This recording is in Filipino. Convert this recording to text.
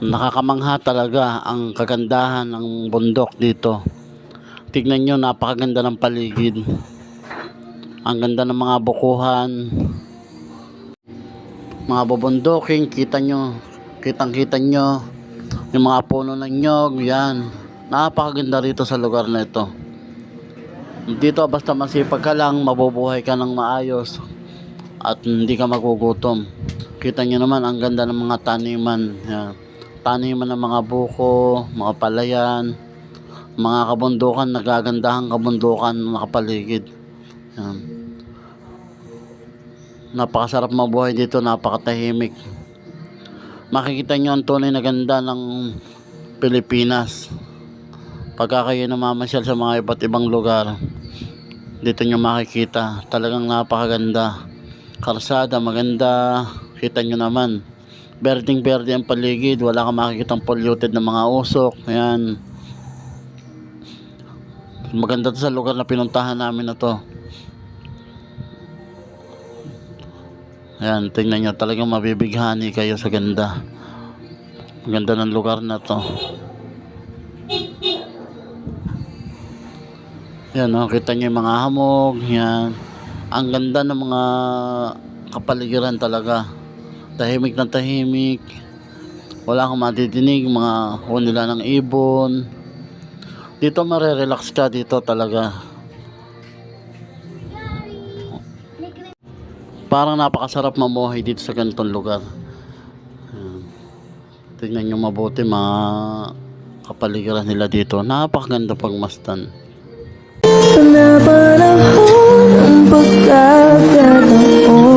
Nakakamangha talaga ang kagandahan ng bundok dito. Tignan nyo, napakaganda ng paligid. Ang ganda ng mga bukuhan, mga bubunduking, kitang-kita nyo, yung mga puno ng nyog, yan. Napakaganda rito sa lugar na ito. Dito basta masipag ka lang, mabubuhay ka ng maayos at hindi ka magugutom. Kita nyo naman ang ganda ng mga taniman, yan. Taniman ng mga buko, mga palayan, mga kabundukan, nagagandahang kabundukan na nakapaligid. Yan. Napakasarap mabuhay dito, napakatahimik. Makikita nyo ang tunay na ganda ng Pilipinas. Pagka kayo namamasyal sa mga iba't ibang lugar, dito nyo makikita. Talagang napakaganda. Karsada, maganda. Kita nyo naman. Berdeng-berde ang paligid, wala kang makikitang polluted na mga usok. Ayan. Maganda to sa lugar na pinuntahan namin na to. Ayan, tingnan nyo, talagang mabibighani kayo sa ganda. Maganda ng lugar na to. Ayan, oh, kita nyo yung mga hamog. Ayan. Ang ganda ng mga kapaligiran talaga. Tahimik na tahimik, wala kang madidinig mga nila ng ibon. Dito marerelax ka dito talaga. Parang napakasarap mamuhay dito sa ganitong lugar. Tingnan nyo mabuti mga kapaligiran nila dito. Napakaganda pagmasdan. Napanahon ang pagkakataon